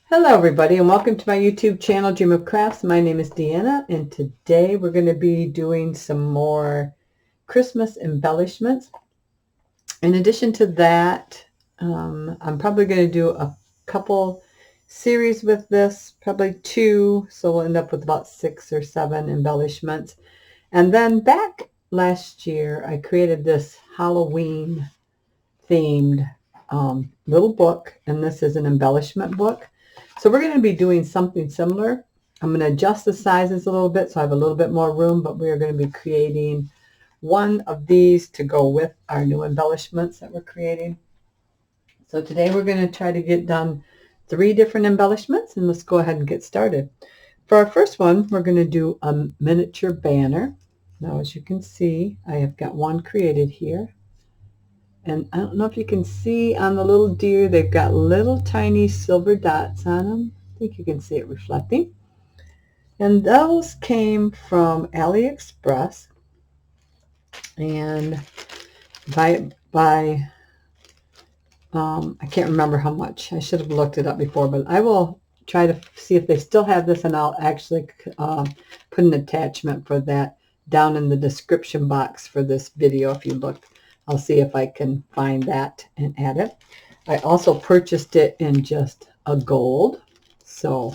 Hello everybody and welcome to my YouTube channel, Dream of Crafts. My name is Deanna and today we're going to be doing some more Christmas embellishments. In addition to that, I'm probably going to do a couple series with this, probably two, so we'll end up with about 6 or 7 embellishments. And then back last year I created this Halloween themed little book, and this is an embellishment book. So we're going to be doing something similar. I'm going to adjust the sizes a little bit so I have a little bit more room, but we are going to be creating one of these to go with our new embellishments that we're creating. So today we're going to try to get done 3 different embellishments, and let's go ahead and get started. For our first one, we're going to do a miniature banner. Now, as you can see, I have got one created here. And I don't know if you can see on the little deer, they've got little tiny silver dots on them. I think you can see it reflecting. And those came from AliExpress. And I can't remember how much. I should have looked it up before, but I will try to see if they still have this, and I'll actually put an attachment for that down in the description box for this video. If you look, I'll see if I can find that and add it. I also purchased it in just a gold. So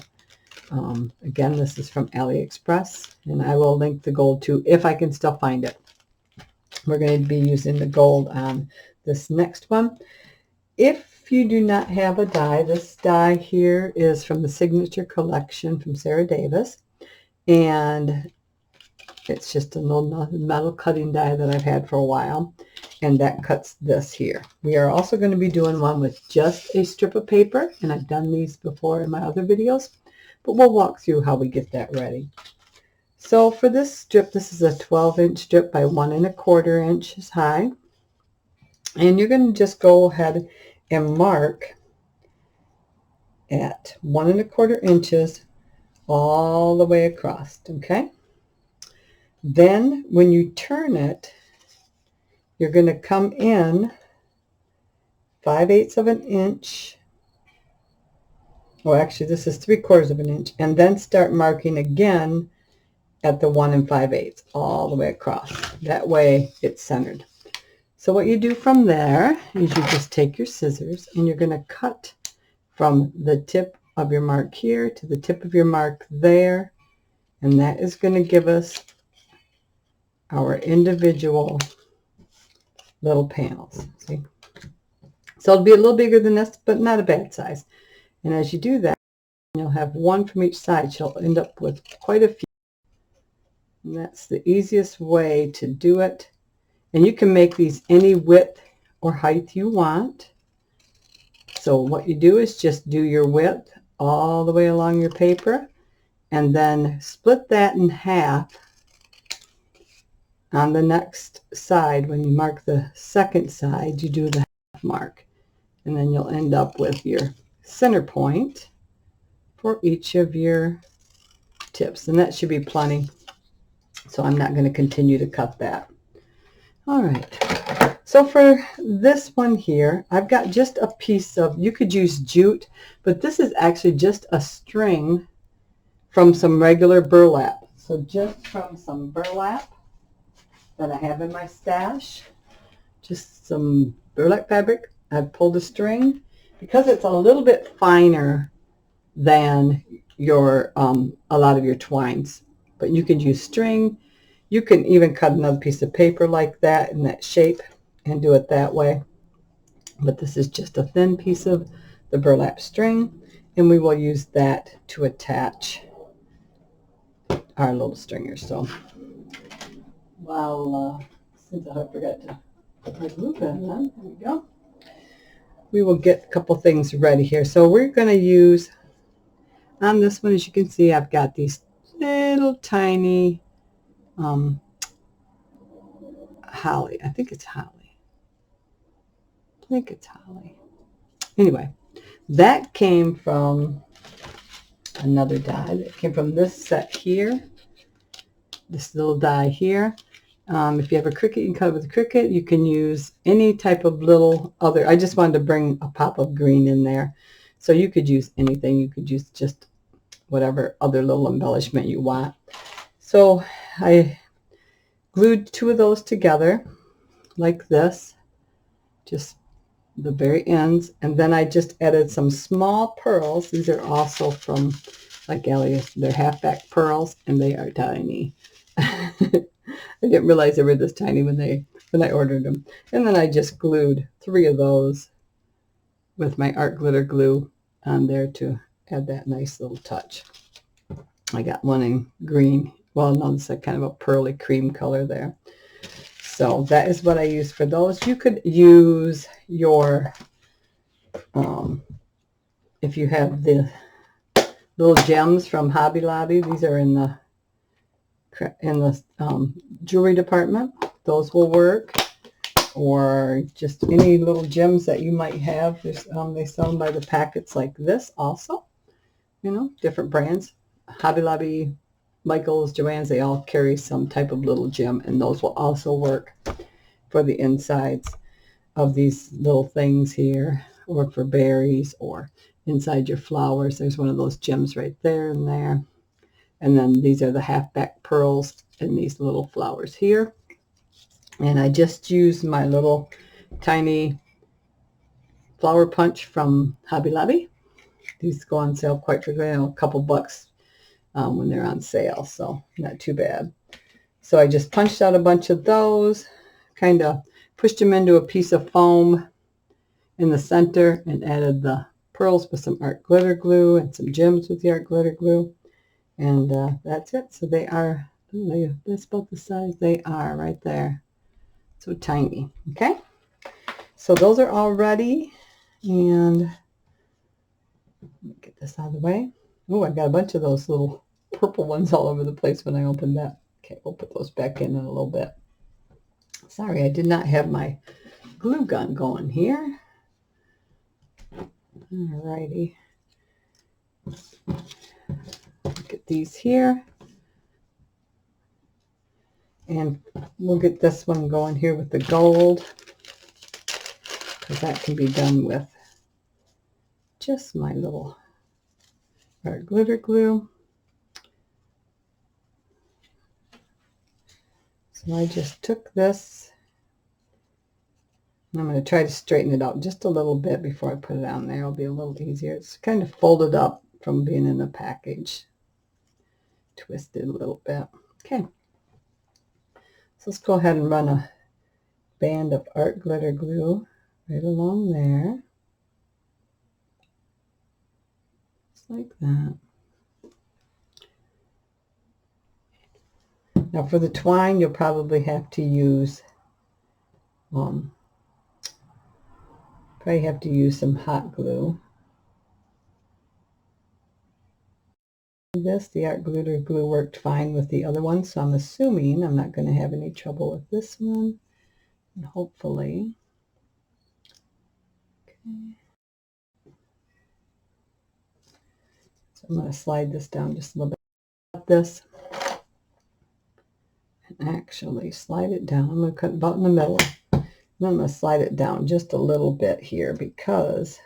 again, this is from AliExpress, and I will link the gold too if I can still find it. We're going to be using the gold on this next one. If you do not have a die, this die here is from the Signature Collection from Sarah Davis, and it's just a little metal cutting die that I've had for a while, and that cuts this here. We are also going to be doing one with just a strip of paper, and I've done these before in my other videos, but we'll walk through how we get that ready. So for this strip, this is a 12-inch strip by 1 1/4 inches high, and you're going to just go ahead and mark at 1 1/4 inches all the way across, okay? Then when you turn it, you're going to come in 5/8 of an inch. Oh, actually, this is 3/4 of an inch, and then start marking again at the 1 5/8 all the way across. That way it's centered. So what you do from there is you just take your scissors and you're going to cut from the tip of your mark here to the tip of your mark there, and that is going to give us our individual little panels. See? So it'll be a little bigger than this, but not a bad size. And as you do that, you'll have one from each side. You'll end up with quite a few. And that's the easiest way to do it. And you can make these any width or height you want. So what you do is just do your width all the way along your paper, and then split that in half on the next side. When you mark the second side, you do the half mark, and then you'll end up with your center point for each of your tips, and that should be plenty. So I'm not going to continue to cut that. All right, so for this one here, I've got just a piece of, you could use jute, but this is actually just a string from some regular burlap. So just from some burlap that I have in my stash, just some burlap fabric. I've pulled a string because it's a little bit finer than your a lot of your twines, but you can use string. You can even cut another piece of paper like that in that shape and do it that way. But this is just a thin piece of the burlap string, and we will use that to attach our little stringers. So while since I forgot to put my glue pen on, there we go. We will get a couple things ready here. So we're going to use, on this one, as you can see, I've got these little tiny holly. I think it's holly. Anyway, that came from another die. That came from this set here. This little die here. If you have a Cricut, you can cut it with a Cricut. You can use any type of little other. I just wanted to bring a pop of green in there. So you could use anything. You could use just whatever other little embellishment you want. So I glued 2 of those together like this, just the very ends, and then I just added some small pearls. These are also from like Alias. They're halfback pearls, and they are tiny. I didn't realize they were this tiny when I ordered them. And then I just glued 3 of those with my art glitter glue on there to add that nice little touch. I got one in green. Well, no, it's a kind of a pearly cream color there. So that is what I use for those. You could use your, if you have the little gems from Hobby Lobby, these are in the jewelry department. Those will work. Or just any little gems that you might have. There's, they sell them by the packets like this also. You know, different brands. Hobby Lobby, Michael's, Joann's, they all carry some type of little gem, and those will also work for the insides of these little things here, or for berries, or inside your flowers. There's one of those gems right there and there. And then these are the halfback pearls and these little flowers here. And I just used my little tiny flower punch from Hobby Lobby. These go on sale quite frequently, a couple bucks when they're on sale, so not too bad. So I just punched out a bunch of those, kind of pushed them into a piece of foam in the center, and added the pearls with some art glitter glue and some gems with the art glitter glue. And that's it. So they are, that's about the size they are right there. So tiny. Okay. So those are all ready. And let me get this out of the way. Oh, I got a bunch of those little purple ones all over the place when I opened that. Okay, we'll put those back in a little bit. Sorry, I did not have my glue gun going here. Alrighty. Look at these here. And we'll get this one going here with the gold, because that can be done with just my little art glitter glue. So I just took this, and I'm going to try to straighten it out just a little bit before I put it on there. It'll be a little easier. It's kind of folded up from being in the package. Twisted a little bit. Okay. So let's go ahead and run a band of art glitter glue right along there. Just like that. Now for the twine, you'll probably have to use some hot glue. The art glitter glue worked fine with the other one, so I'm assuming I'm not going to have any trouble with this one. And hopefully. Okay. So I'm going to slide this down just a little bit like this. And actually slide it down. I'm going to cut about in the middle. And I'm going to slide it down just a little bit here, because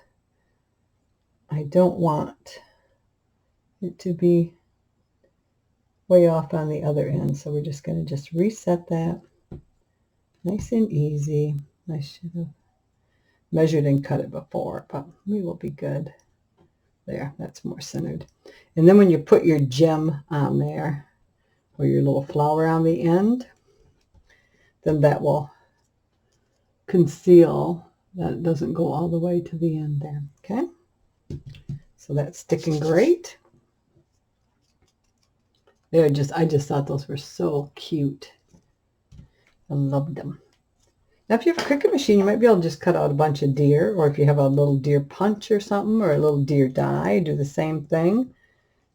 I don't want it to be way off on the other end. So we're just going to just reset that. Nice and easy. I should have measured and cut it before, but we will be good. There, that's more centered. And then when you put your gem on there, or your little flower on the end, then that will conceal that it doesn't go all the way to the end there. Okay, so that's sticking great. I just thought those were so cute. I loved them. Now, if you have a Cricut machine, you might be able to just cut out a bunch of deer, or if you have a little deer punch or something, or a little deer die, do the same thing.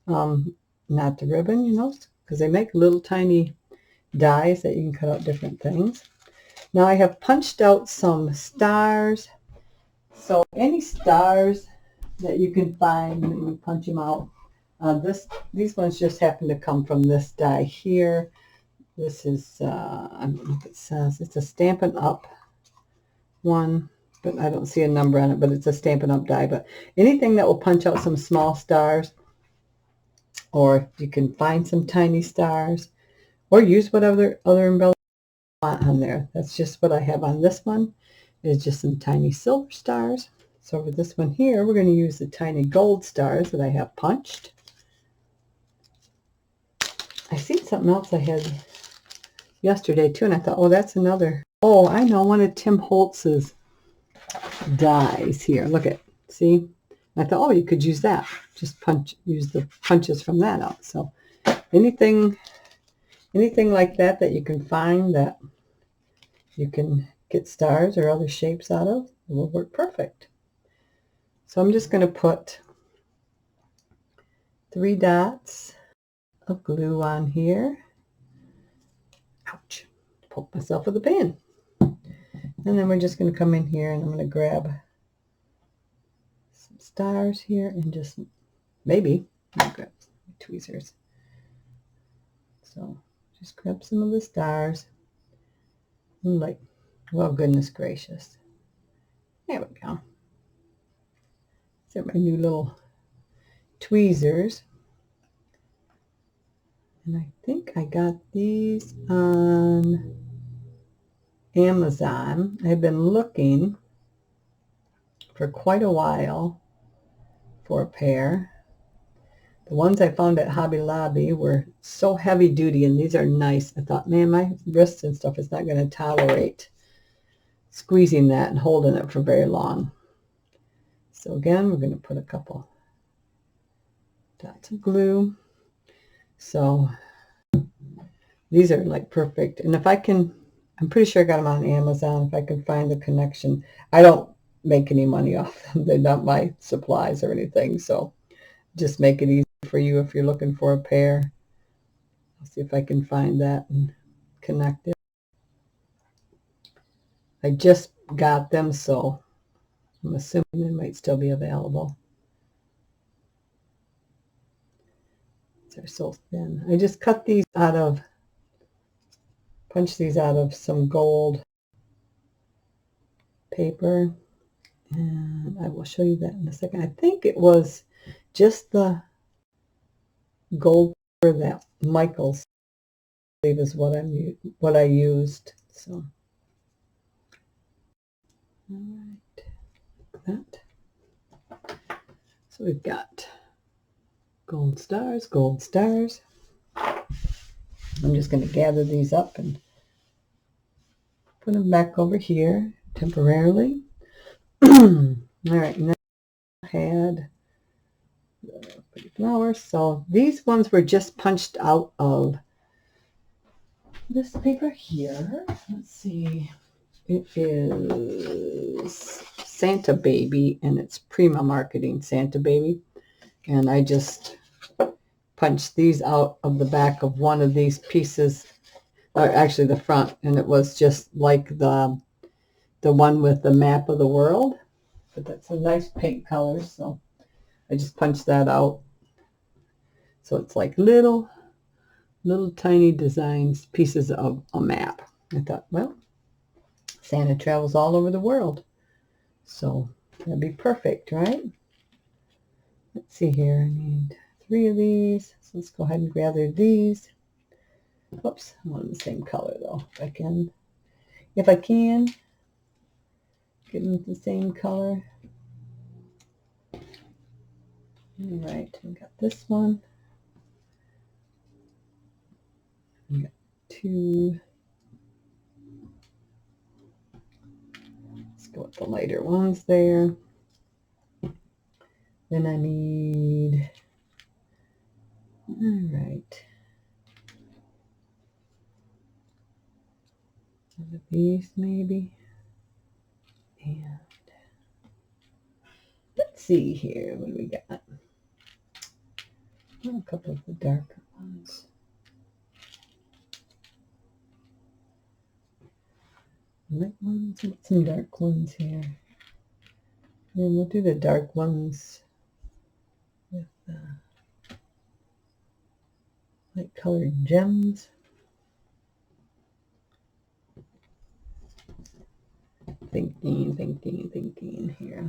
Not the ribbon, you know, because they make little tiny dies that you can cut out different things. Now I have punched out some stars. So any stars that you can find, you punch them out. These ones just happen to come from this die here. This is, I don't know if it says, it's a Stampin' Up one. but I don't see a number on it, but it's a Stampin' Up! Die. But anything that will punch out some small stars, or if you can find some tiny stars, or use whatever other embellishment you want on there. That's just what I have on this one, is just some tiny silver stars. So over this one here, we're going to use the tiny gold stars that I have punched. I seen something else I had yesterday too, and I thought, oh, that's another. Oh, I know, one of Tim Holtz's dies here. Look at, see? And I thought, oh, you could use that. Just use the punches from that out. So anything like that that you can find that you can get stars or other shapes out of, it will work perfect. So I'm just going to put 3 dots of glue on here. Ouch. Poked myself with a pen. And then we're just going to come in here and I'm going to grab some stars here and just maybe grab tweezers. So just grab some of the stars and like, well, goodness gracious. There we go. These are my new little tweezers. And I think I got these on Amazon. I've been looking for quite a while for a pair. The ones I found at Hobby Lobby were so heavy duty, and these are nice. I thought, man, my wrists and stuff is not going to tolerate squeezing that and holding it for very long. So again, we're going to put a couple dots of glue. So these are like perfect. And if I can, I'm pretty sure I got them on Amazon. If I can find the connection, I don't make any money off them. They're not my supplies or anything. So just make it easy for you if you're looking for a pair. I'll see if I can find that and connect it. I just got them, so I'm assuming they might still be available. They're so thin. I just cut these out of, punch these out of some gold paper, and I will show you that in a second. I think it was just the gold paper that Michael's, I believe, is what I used. So, all right, that. So we've got gold stars, gold stars. I'm just going to gather these up and put them back over here temporarily. All right, now I had the pretty flowers. So these ones were just punched out of this paper here. Let's see. It is Santa Baby, and it's Prima Marketing Santa Baby. And I just punched these out of the back of one of these pieces, or actually the front, and it was just like the one with the map of the world. But that's a nice pink color, so I just punched that out. So it's like little tiny designs, pieces of a map. I thought, well, Santa travels all over the world, so that'd be perfect, right? Let's see here. I need 3 of these. So let's go ahead and gather these. Oops, I want the same color though. If I can, get them the same color. All right, we got this one. We got 2. Let's go with the lighter ones there. Then I need, all right, one of these maybe. And let's see here, what do we got? Oh, a couple of the darker ones. Light ones, and some dark ones here. And we'll do the dark ones with light colored gems. thinking here.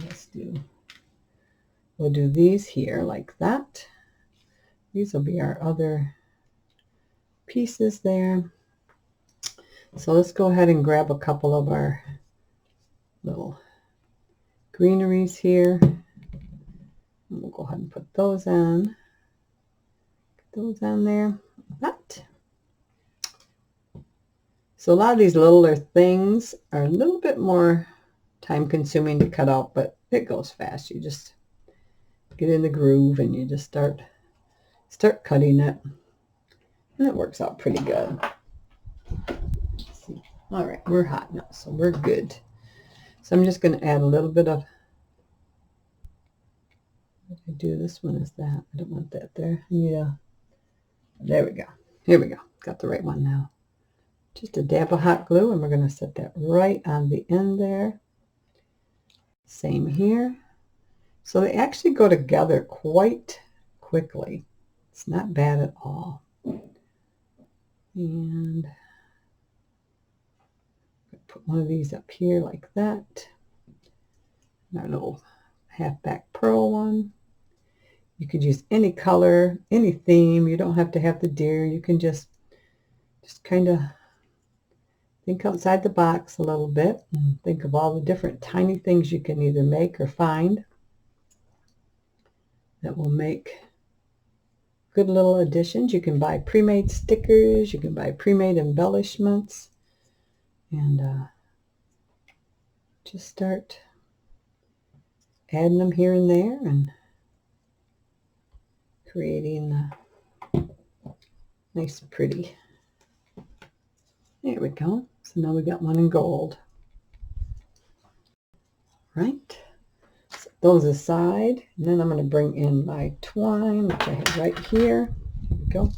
We'll do these here like that. These will be our other pieces there. So let's go ahead and grab a couple of our little greeneries here. And we'll go ahead and put those on. Get those on there. That. So a lot of these littler things are a little bit more time consuming to cut out, but it goes fast. You just get in the groove and you just start cutting it. And it works out pretty good. Let's see. All right, we're hot now, so we're good. So I'm just going to add a little bit of, what did I do? This one is that. I don't want that there. Yeah. There we go. Here we go. Got the right one now. Just a dab of hot glue, and we're going to set that right on the end there. Same here. So they actually go together quite quickly. It's not bad at all. And put one of these up here like that. Our little half-back pearl one. You could use any color, any theme. You don't have to have the deer. You can just kind of think outside the box a little bit and think of all the different tiny things you can either make or find that will make good little additions. You can buy pre-made stickers. You can buy pre-made embellishments. And just start adding them here and there and creating nice pretty. There we go. So now we got one in gold. Right. Set those aside. And then I'm going to bring in my twine, which I have right here. Here we go.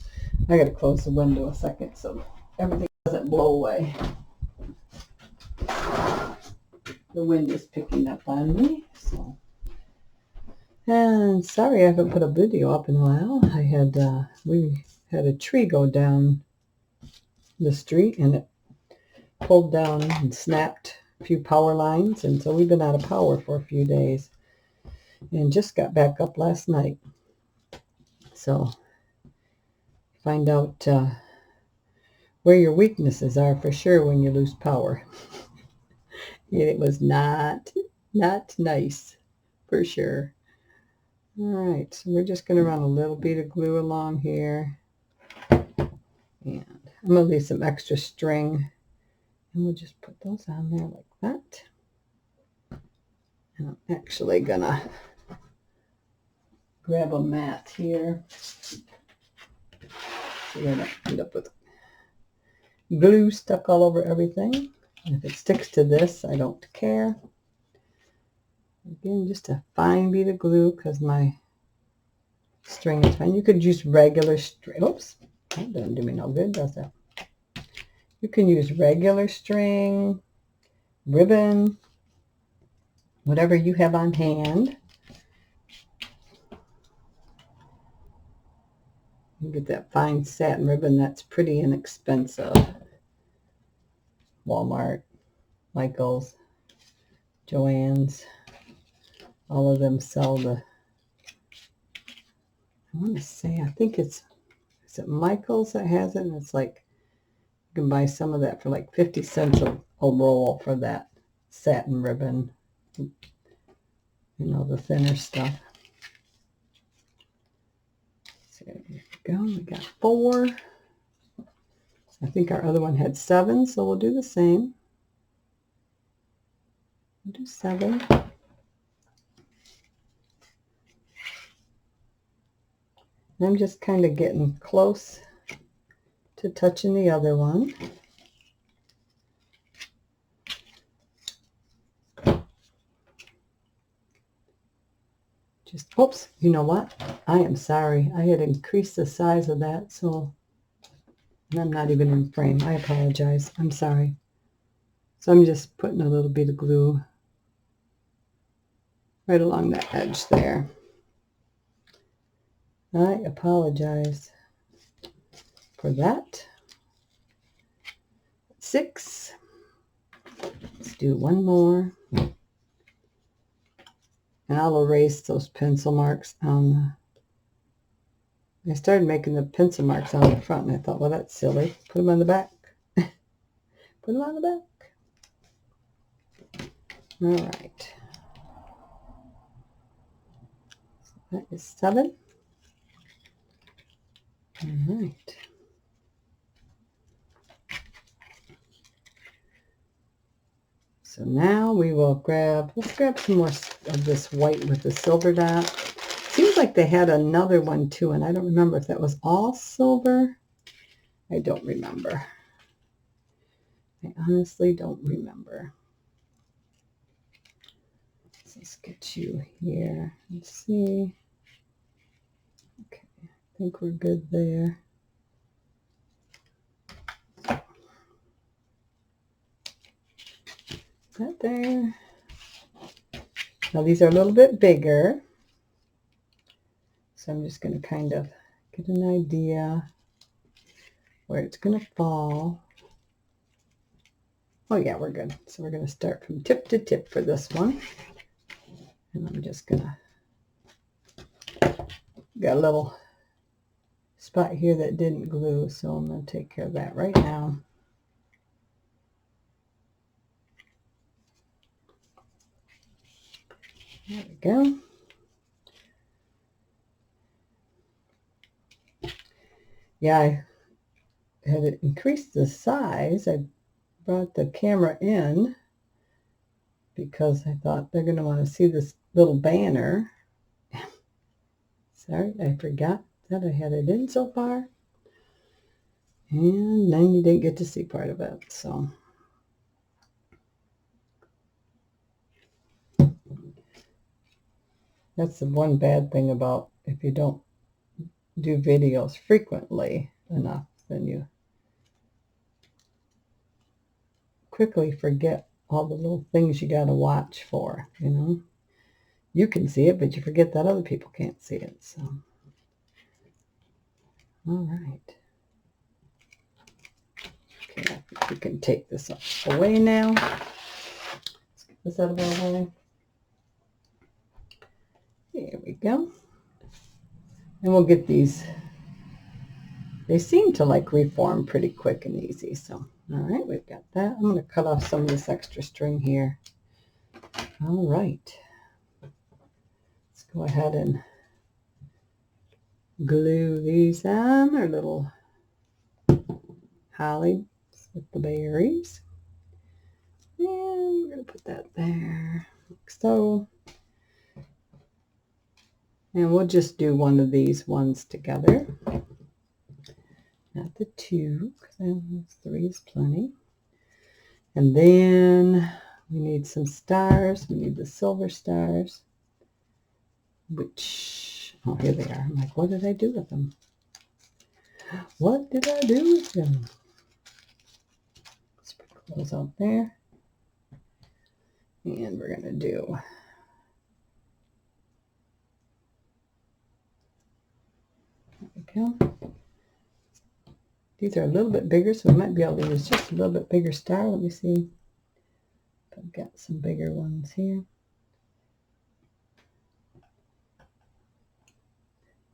I got to close the window a second so everything doesn't blow away. The wind is picking up on me. So. And sorry I haven't put a video up in a while. We had a tree go down the street and it pulled down and snapped a few power lines, and so we've been out of power for a few days and just got back up last night. So find out where your weaknesses are for sure when you lose power. It was not nice for sure. All right, so we're just going to run a little bit of glue along here, and I'm going to leave some extra string, and we'll just put those on there like that. And I'm actually going to grab a mat here so you don't end up with glue stuck all over everything. And if it sticks to this, I don't care. Again, just a fine bead of glue because my string is fine. You could use regular string. Oops, that doesn't do me no good, does it? You can use regular string, ribbon, whatever you have on hand. You get that fine satin ribbon that's pretty inexpensive. Walmart, Michael's, Joann's. All of them sell the, I want to say, I think is it Michael's that has it? And it's like, you can buy some of that for like 50 cents a roll for that satin ribbon. You know, the thinner stuff. So there we go. We got 4. I think our other one had 7, so we'll do the same. We'll do 7. I'm just kind of getting close to touching the other one. Just, oops, you know what? I am sorry. I had increased the size of that, so I'm not even in frame. I apologize. I'm sorry. So I'm just putting a little bit of glue right along that edge there. I apologize for that. 6. Let's do one more. And I'll erase those pencil marks on the... I started making the pencil marks on the front, and I thought, well, that's silly. Put them on the back. Put them on the back. All right. So that is 7. All right. So now we will let's grab some more of this white with the silver dot. Seems like they had another one too, and I don't remember if that was all silver. I don't remember. I honestly don't remember. So let's get you here. Let's see. Okay, I think we're good there. That there. Now these are a little bit bigger. So I'm just going to kind of get an idea where it's going to fall. Oh yeah, we're good. So we're going to start from tip to tip for this one. And I'm just going to... Got a little spot here that didn't glue, so I'm going to take care of that right now. There we go. Yeah, I had increased the size. I brought the camera in because I thought they're going to want to see this little banner. Sorry, I forgot that I had it in so far. And then you didn't get to see part of it, so... That's the one bad thing about if you don't do videos frequently enough, then you quickly forget all the little things you got to watch for, you know. You can see it, but you forget that other people can't see it, so. All right. Okay, I think we can take this away now. Let's get this out of our way. There we go. And we'll get these. They seem to like reform pretty quick and easy. So, all right, we've got that. I'm going to cut off some of this extra string here. All right. Let's go ahead and glue these on, our little holly with the berries. And we're going to put that there, like so. And we'll just do one of these ones together. Not the 2, because 3 is plenty. And then we need some stars. We need the silver stars, which, oh, here they are. I'm like, what did I do with them? What did I do with them? Sprinkle those out there. And we're going to do there we go. These are a little bit bigger, so we might be able to use just a little bit bigger star. Let me see if I've got some bigger ones here.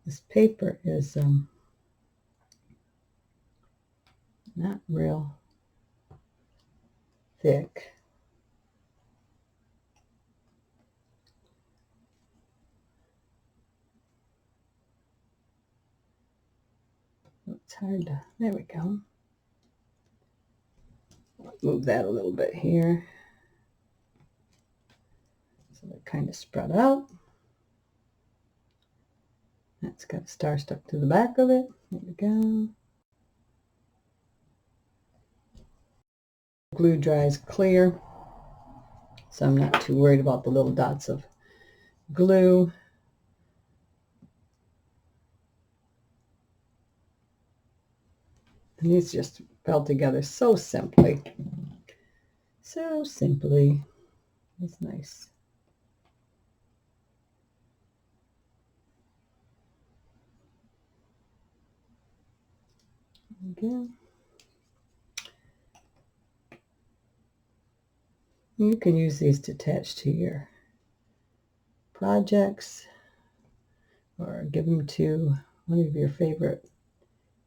This paper is not real thick. It's hard to, there we go. Move that a little bit here. So they're kind of spread out. That's got a star stuck to the back of it. There we go. Glue dries clear, so I'm not too worried about the little dots of glue. And these just fell together so simply. So simply. It's nice. Again. You can use these to attach to your projects or give them to one of your favorite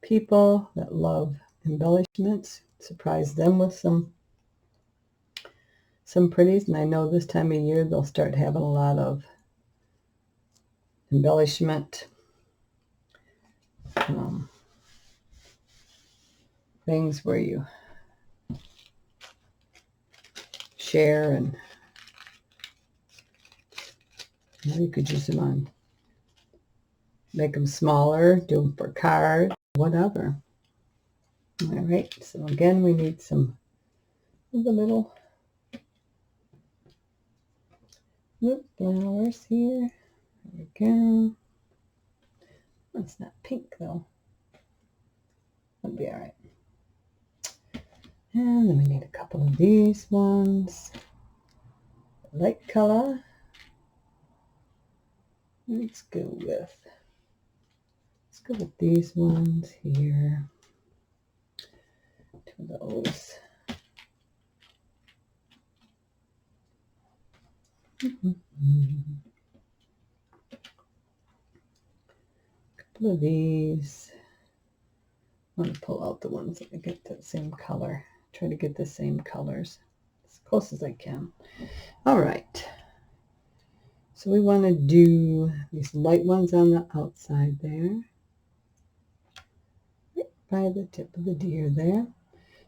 people that love embellishments. Surprise them with some pretties. And I know this time of year they'll start having a lot of embellishment things where you share, and you could use them on, make them smaller, do them for cards, whatever. All right, so again, we need some of the little flowers here. There we go. It's not pink though. That'll be all right. And then we need a couple of these ones. Light color. Let's go with these ones here. Two of those. Couple of these. I want to pull out the ones that I get the same color. Try to get the same colors as close as I can. All right. So we want to do these light ones on the outside there. By the tip of the deer there.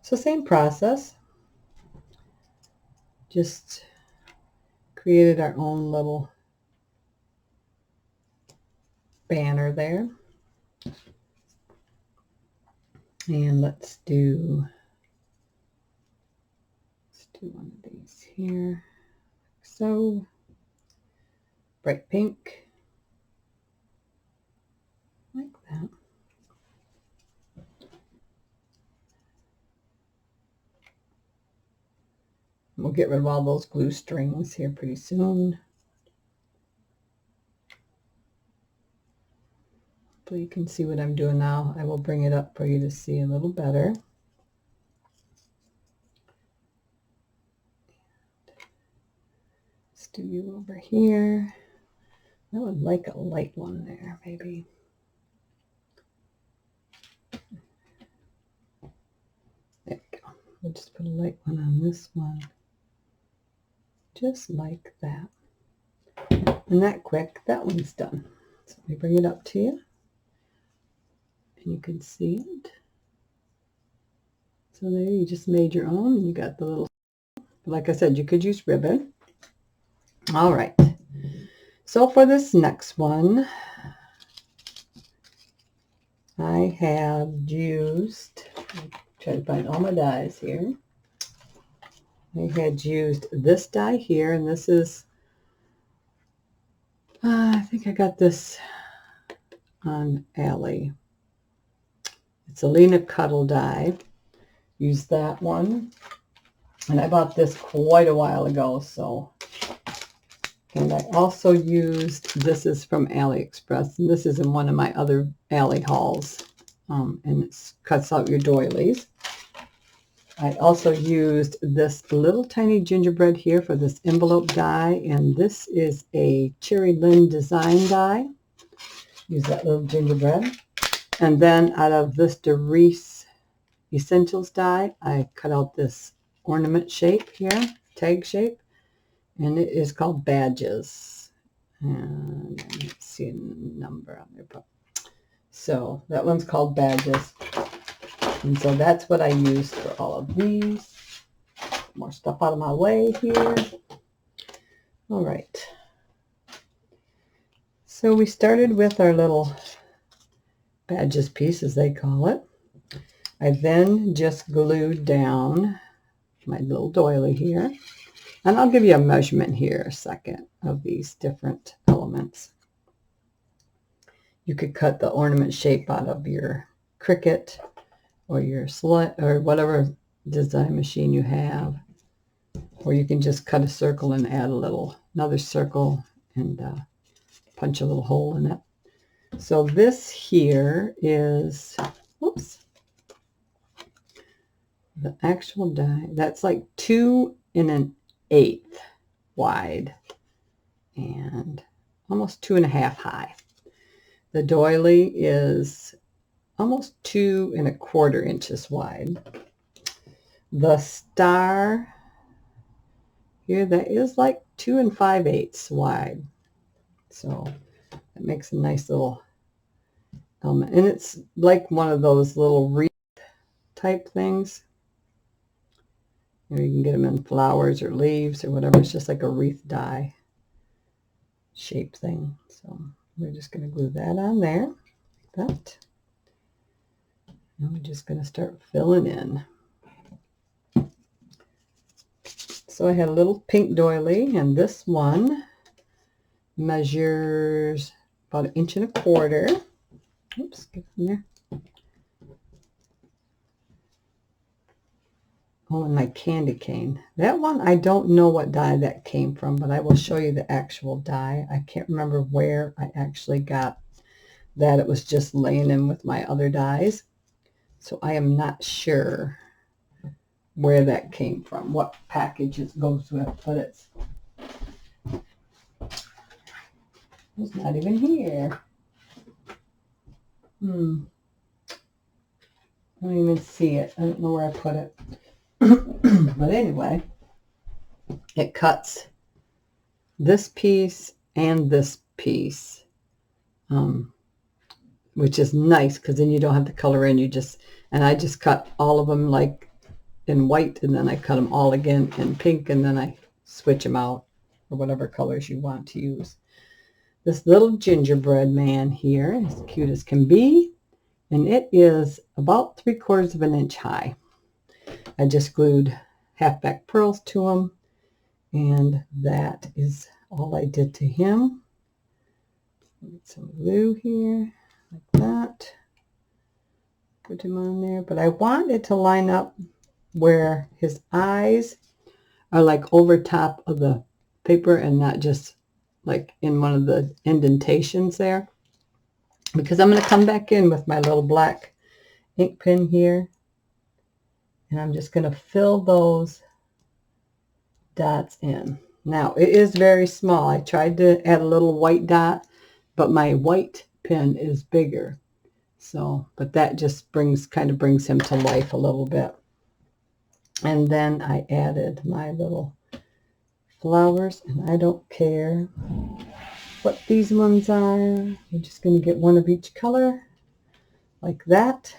So same process. Just created our own little banner there. And let's do one of these here. So bright pink. Like that. We'll get rid of all those glue strings here pretty soon. Hopefully you can see what I'm doing now. I will bring it up for you to see a little better. Let's do you over here. I would like a light one there, maybe. There we go. We'll just put a light one on this one. Just like that. And that quick, that one's done. So let me bring it up to you. And you can see it. So there you just made your own, and you got the little, like I said, you could use ribbon. All right. So for this next one, I have used, try to find all my dies here. I had used this die here, and this is, I think I got this on Ally. It's a Lena Cuddle die. Use that one. And I bought this quite a while ago, so. And I also used, this is from AliExpress, and this is in one of my other Ally hauls. And it cuts out your doilies. I also used this little tiny gingerbread here for this envelope die, and this is a Cherry Lynn design die. Use that little gingerbread. And then out of this Doris Essentials die, I cut out this ornament shape here, tag shape, and it is called Badges. And let's see a number on there. So that one's called Badges. And so that's what I used for all of these. More stuff out of my way here. All right. So we started with our little Badges piece, as they call it. I then just glued down my little doily here. And I'll give you a measurement here a second of these different elements. You could cut the ornament shape out of your Cricut or your slit or whatever design machine you have, or you can just cut a circle and add another circle and punch a little hole in it. So this here is, whoops, the actual die. That's like 2 1/8 1/8 wide and almost 2.5 high. The doily is almost 2¼ inches wide. The star here, that is like 2 5/8 wide. So it makes a nice little element. And it's like one of those little wreath type things. You can get them in flowers or leaves or whatever. It's just like a wreath die shape thing. So we're just going to glue that on there, like that. And we're just going to start filling in. So I had a little pink doily, and this one measures about 1¼ inch. Oops, get in there. Oh, and my candy cane. That one, I don't know what die that came from, but I will show you the actual die. I can't remember where I actually got that. It was just laying in with my other dies. So I am not sure where that came from, what package it goes with, but it's not even here. I don't even see it. I don't know where I put it. But anyway, it cuts this piece and this piece, which is nice because then you don't have to color in. And I just cut all of them like in white, and then I cut them all again in pink, and then I switch them out for whatever colors you want to use. This little gingerbread man here is cute as can be, and it is about 3/4 inch high. I just glued half-back pearls to him, and that is all I did to him. Get some glue here, like that. Put him on there, but I want it to line up where his eyes are like over top of the paper and not just like in one of the indentations there, because I'm going to come back in with my little black ink pen here, and I'm just going to fill those dots in. Now it is very small. I tried to add a little white dot, but my white pen is bigger. So, but that just kind of brings him to life a little bit. And then I added my little flowers, and I don't care what these ones are. I'm just going to get one of each color, like that.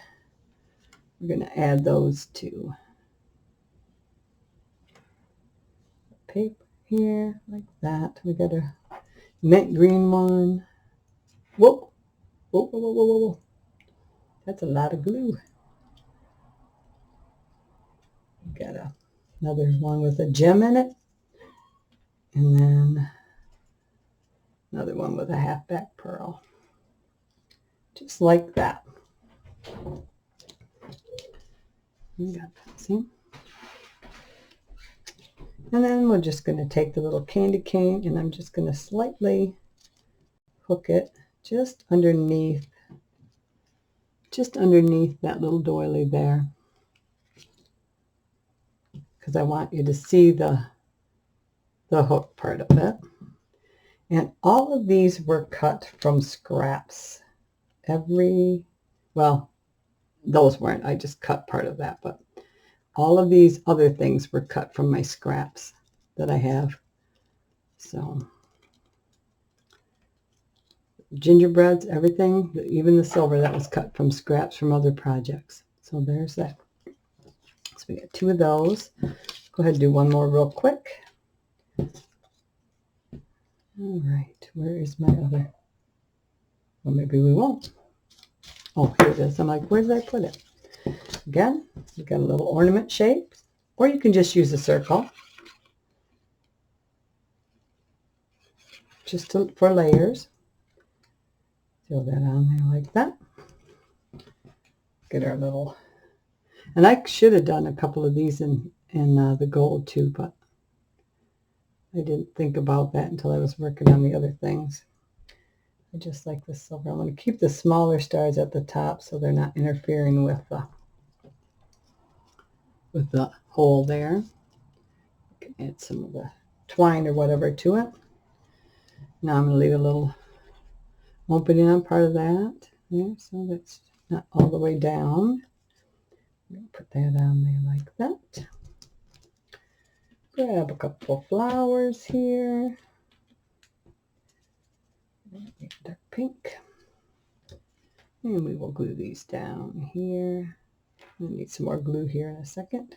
We're going to add those to the paper here, like that. We got a mint green one. Whoa, whoa, whoa, whoa, whoa, whoa. That's a lot of glue. Got another one with a gem in it, and then another one with a half-back pearl, just like that. You got that, see? And then we're just going to take the little candy cane, and I'm just going to slightly hook it just underneath that little doily there, because I want you to see the hook part of it. And all of these were cut from scraps. Well, those weren't. I just cut part of that, but all of these other things were cut from my scraps that I have. So gingerbreads, everything, even the silver, that was cut from scraps from other projects. So there's that. So we got 2 of those. Go ahead and do one more real quick. All right, where is my other? Well, maybe we won't. Oh, here it is. I'm like, where did I put it? Again, you got a little ornament shape, or you can just use a circle, for layers. Throw that on there like that. Get our little, and I should have done a couple of these in the gold too, but I didn't think about that until I was working on the other things. I just like the silver. I'm going to keep the smaller stars at the top so they're not interfering with the hole there. Get Add some of the twine or whatever to it. Now I'm going to leave a little opening on part of that there, so that's not all the way down. I'm going to put that on there like that. Grab a couple of flowers here. Dark pink. And we will glue these down here. I need some more glue here in a second.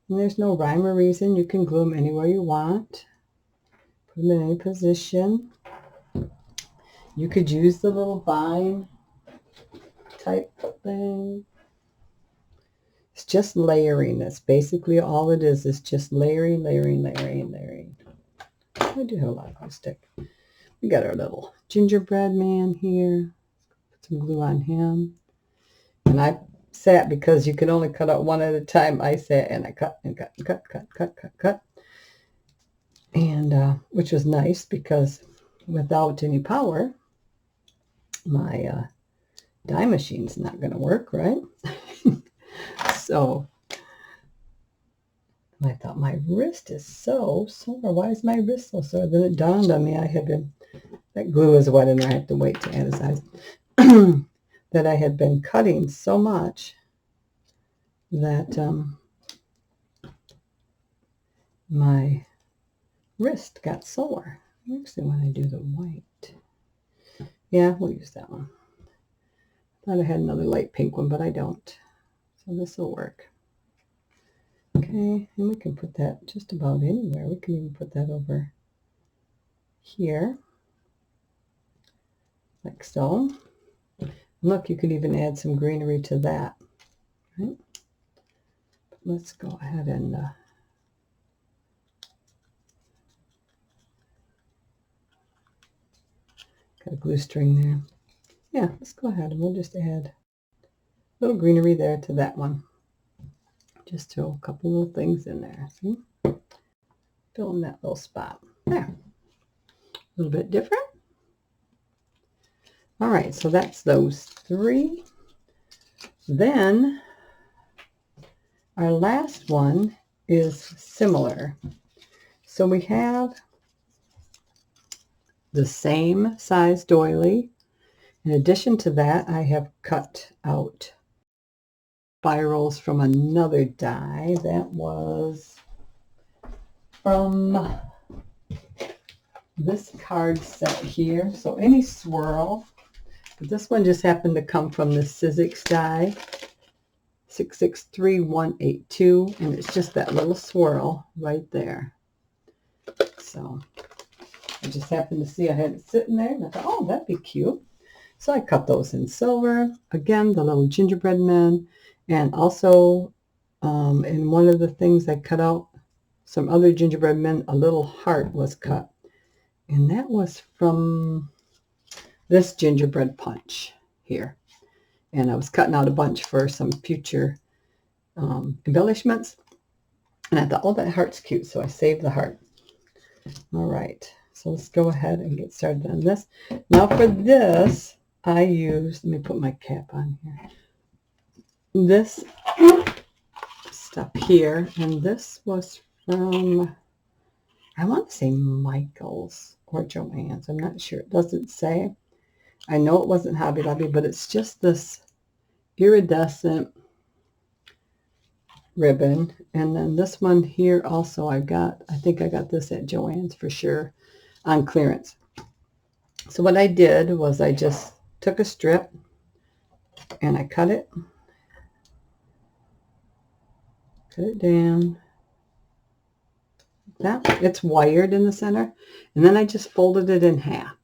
And there's no rhyme or reason. You can glue them anywhere you want. Put them in any position. You could use the little vine type thing. It's just layering. That's basically all it is. It's just layering, layering, layering, layering. I do have a lot of glue stick. We got our little gingerbread man here. Put some glue on him. And I sat, because you can only cut out one at a time. I sat and I cut and cut and cut, cut, cut, cut, cut. And which was nice, because without any power, my die machine's not going to work, right? So I thought, my wrist is so sore. Why is my wrist so sore? Then it dawned on me that glue is wet and I have to wait to add that I had been cutting so much that my wrist got sore. Actually, when I do the white, yeah, we'll use that one. Thought I had another light pink one, but I don't. So this will work. Okay, and we can put that just about anywhere. We can even put that over here, like so. Look, you could even add some greenery to that. Right? But let's go ahead and got a glue string there. Yeah, let's go ahead and we'll just add a little greenery there to that one. Just throw a couple little things in there. See? Fill in that little spot. There. A little bit different. All right, so that's those three. Then our last one is similar. So we have the same size doily. In addition to that, I have cut out spirals from another die. That was from this card set here. So any swirl. But this one just happened to come from the Sizzix die, 663182, and it's just that little swirl right there. So I just happened to see I had it sitting there, and I thought, oh, that'd be cute. So I cut those in silver. Again, the little gingerbread men, and also in one of the things I cut out some other gingerbread men, a little heart was cut, and that was from this gingerbread punch here. And I was cutting out a bunch for some future embellishments. And I thought, oh, that heart's cute. So I saved the heart. All right. So let's go ahead and get started on this. Now for this, I used, let me put my cap on here. This stuff here. And this was from, I want to say Michael's or Joann's. I'm not sure. It doesn't say. I know it wasn't Hobby Lobby, but it's just this iridescent ribbon. And then this one here also I think I got this at Joann's for sure on clearance. So what I did was I just took a strip and I cut it down like that. It's wired in the center. And then I just folded it in half.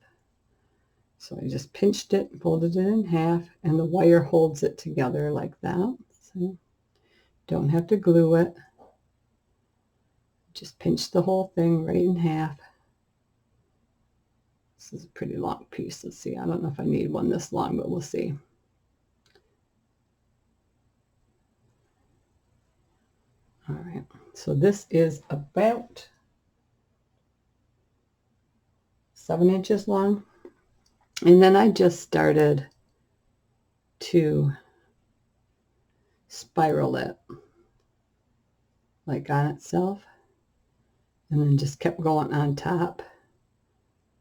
So I just pinched it, folded it in half, and the wire holds it together like that. So don't have to glue it. Just pinch the whole thing right in half. This is a pretty long piece. Let's see. I don't know if I need one this long, but we'll see. All right. So this is about 7 inches long. And then I just started to spiral it. like on itself, and then just kept going on top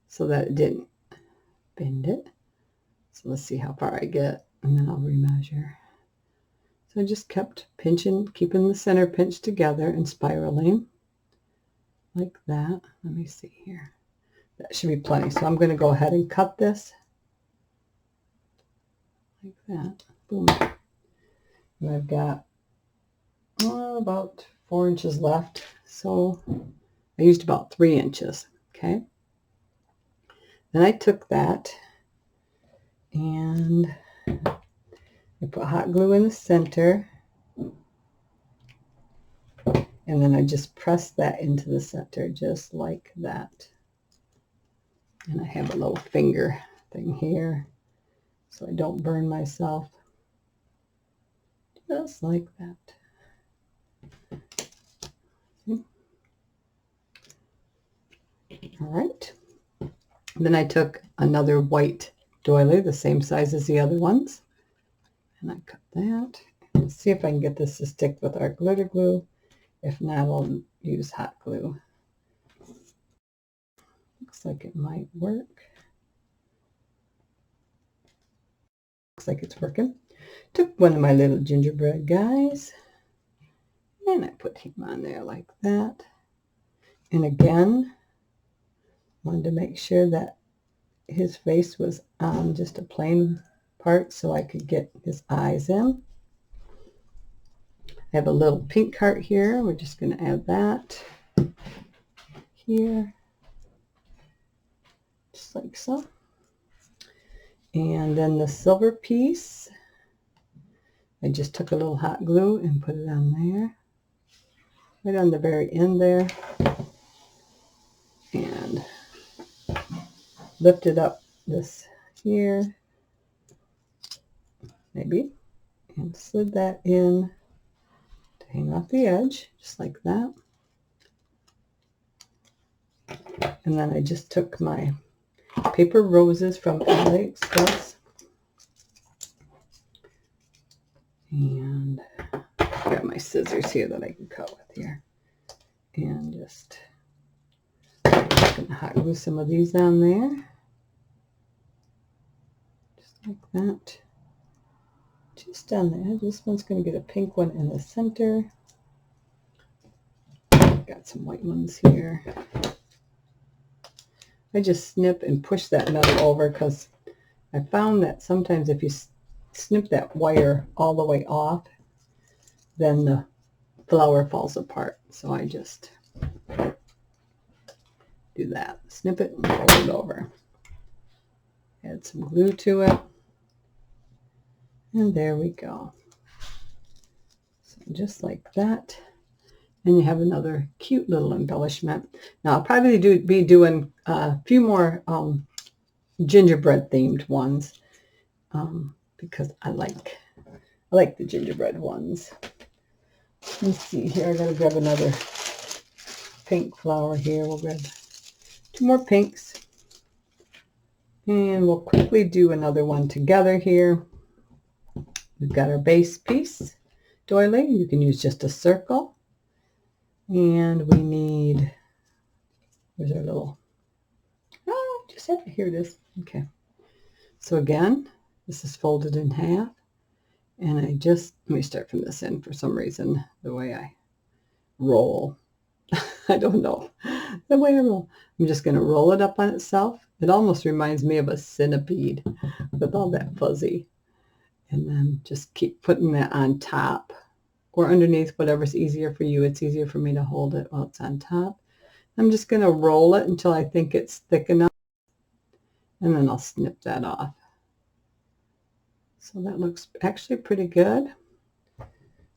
so that it didn't bend it. So let's see how far I get, and then I'll remeasure. So I just kept pinching, keeping the center pinched together and spiraling like that. Let me see here. That should be plenty. So I'm going to go ahead and cut this like that. Boom. And I've got about 4 inches left. So I used about 3 inches. Okay. Then I took that and I put hot glue in the center. And then I just press that into the center just like that. And I have a little finger thing here so I don't burn myself. Just like that. See? All right. Then I took another white doily, the same size as the other ones. And I cut that. Let's see if I can get this to stick with our glitter glue. If not, I'll use hot glue. Looks like it might work. Looks like it's working. Took one of my little gingerbread guys and I put him on there like that. And again, wanted to make sure that his face was on just a plain part so I could get his eyes in. I have a little pink heart here. We're just going to add that here, just like so. And then the silver piece, I just took a little hot glue and put it on there, right on the very end there, and lifted up this here, maybe, and slid that in to hang off the edge, just like that. And then I just took my paper roses from AliExpress and got my scissors here that I can cut with here, and just gonna hot glue some of these on there, just like that, just on the edge. This one's going to get a pink one in the center. Got some white ones here. I just snip and push that metal over because I found that sometimes if you snip that wire all the way off, then the flower falls apart. So I just do that. Snip it and fold it over. Add some glue to it. And there we go. So just like that. And you have another cute little embellishment. Now I'll probably be doing a few more gingerbread themed ones because I like the gingerbread ones. Let's see here. I gotta grab another pink flower here. We'll grab 2 more pinks, and we'll quickly do another one together here. We've got our base piece doily. You can use just a circle. And we need, where's our little, just have it, here it is. Okay. So again, this is folded in half. And I just, let me start from this end for some reason, the way I roll. I don't know. The way I roll. I'm just going to roll it up on itself. It almost reminds me of a centipede with all that fuzzy. And then just keep putting that on top or underneath, whatever's easier for you. It's easier for me to hold it while it's on top. I'm just going to roll it until I think it's thick enough, and then I'll snip that off. So that looks actually pretty good.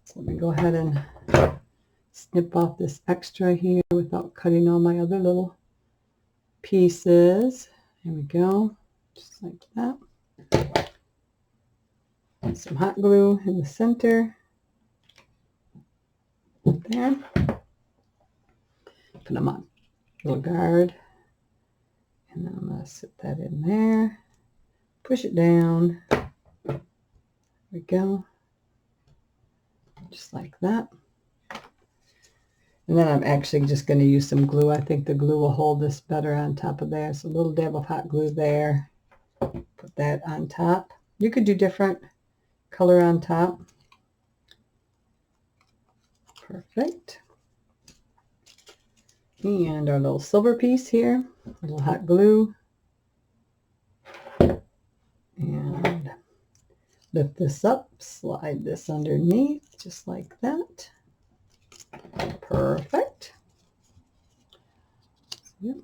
So let me go ahead and snip off this extra here without cutting all my other little pieces. There we go, just like that. And some hot glue in the center. There. Put them on little guard, and then I'm going to sit that in there, push it down. There we go, just like that. And then I'm actually just going to use some glue. I think the glue will hold this better on top of there. So a little dab of hot glue there. Put that on top. You could do different color on top. Perfect. And our little silver piece here, a little hot glue. And lift this up, slide this underneath, just like that. Perfect. Yep.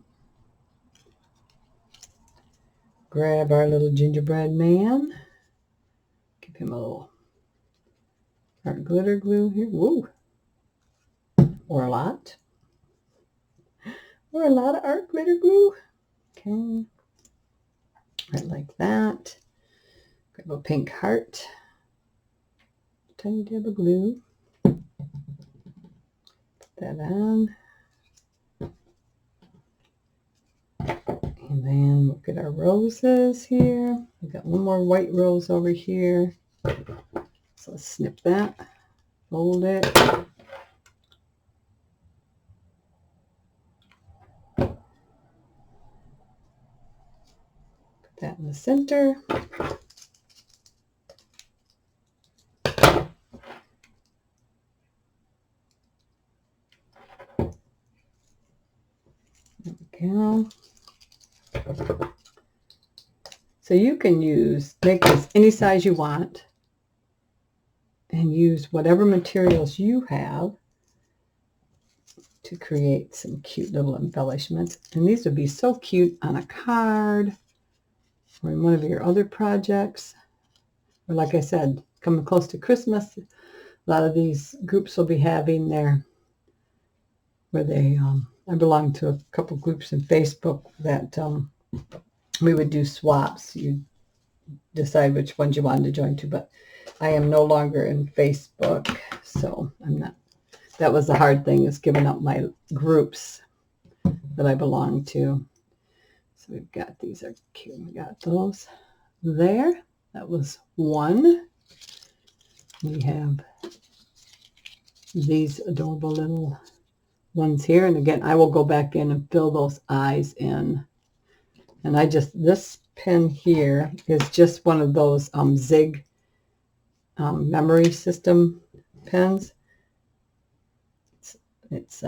Grab our little gingerbread man. Give him a little art glitter glue here. Woo! Or a lot. Or a lot of art glitter glue. Okay. Right like that. Grab a pink heart. Tiny dab of glue. Put that on. And then look at our roses here. We've got one more white rose over here. So let's snip that. Fold it. Put that in the center. There we go. So you can make this any size you want and use whatever materials you have to create some cute little embellishments. And these would be so cute on a card or in one of your other projects. Or like I said, coming close to Christmas, a lot of these groups will be having where they, I belong to a couple groups in Facebook that we would do swaps. You decide which ones you wanted to join to, but I am no longer in Facebook, so I'm not. That was the hard thing, is giving up my groups that I belong to. So we've got, these are cute. We got those there. That was one. We have these adorable little ones here. And again, I will go back in and fill those eyes in. And this pen here is just one of those Zig memory system pens. It's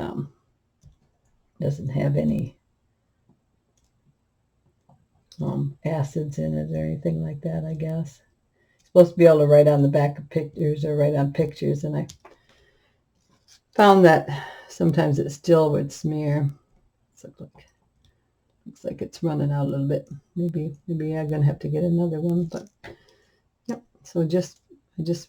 doesn't have any acids in it or anything like that, I guess. It's supposed to be able to write on the back of pictures or write on pictures, and I found that sometimes it still would smear. So looks like it's running out a little bit. Maybe I'm gonna have to get another one, but yep. So I just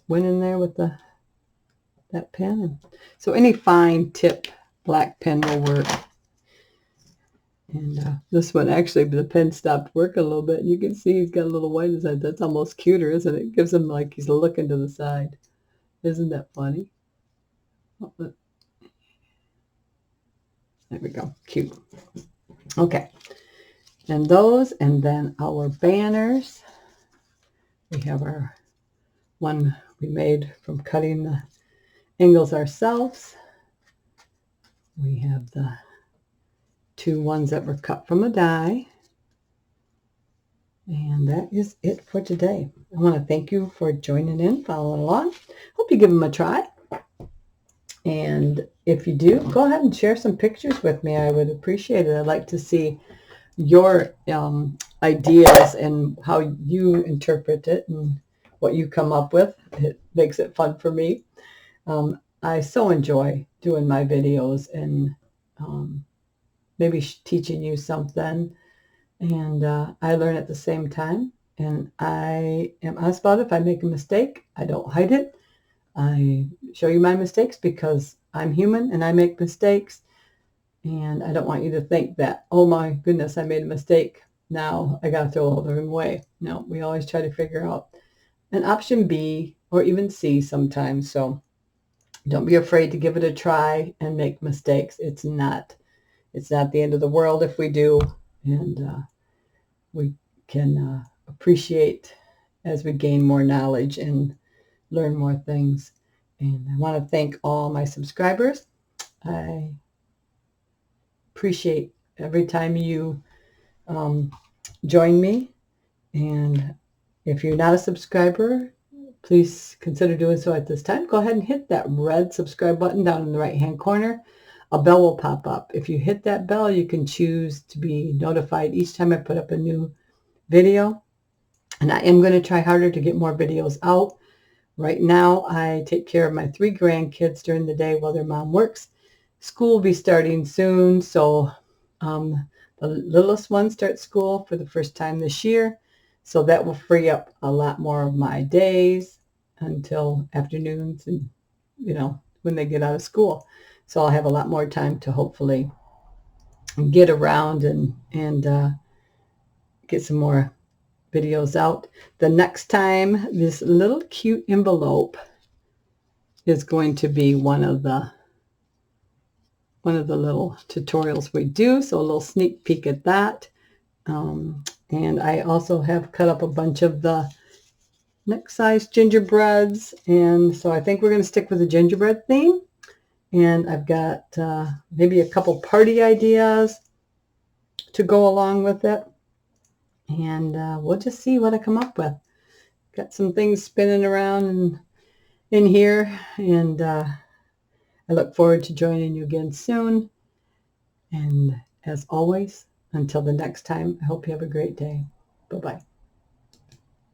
went in there with that pen, and so any fine tip black pen will work. And this one, actually, the pen stopped working a little bit, and you can see he's got a little white inside. That's almost cuter, isn't it? It gives him like he's looking to the side. Isn't that funny? Oh, there we go. Cute. Okay. And those, and then our banners. We have our one we made from cutting the angles ourselves. We have the two ones that were cut from a die. And that is it for today. I want to thank you for joining in, following along. Hope you give them a try. And if you do, go ahead and share some pictures with me. I would appreciate it. I'd like to see your ideas and how you interpret it and what you come up with. It makes it fun for me. I so enjoy doing my videos and maybe teaching you something, and I learn at the same time. And I am honest about it. If I make a mistake, I don't hide it. I show you my mistakes because I'm human and I make mistakes. And I don't want you to think that, oh my goodness, I made a mistake. Now I got to throw them away. No, we always try to figure out an option B or even C sometimes. So don't be afraid to give it a try and make mistakes. It's not the end of the world if we do. And we can appreciate as we gain more knowledge and learn more things. And I want to thank all my subscribers. I appreciate every time you join me. And if you're not a subscriber, please consider doing so at this time. Go ahead and hit that red subscribe button down in the right-hand corner. A bell will pop up. If you hit that bell, you can choose to be notified each time I put up a new video. And I am going to try harder to get more videos out. Right now, I take care of my 3 grandkids during the day while their mom works. School will be starting soon, so the littlest one starts school for the first time this year. So that will free up a lot more of my days until afternoons and, when they get out of school. So I'll have a lot more time to hopefully get around and get some more videos out. The next time, this little cute envelope is going to be one of the little tutorials we do. So a little sneak peek at that. And I also have cut up a bunch of the next size gingerbreads. And so I think we're going to stick with the gingerbread theme. And I've got maybe a couple party ideas to go along with it. And we'll just see what I come up with. Got some things spinning around in here. And I look forward to joining you again soon. And as always, until the next time, I hope you have a great day. Bye-bye.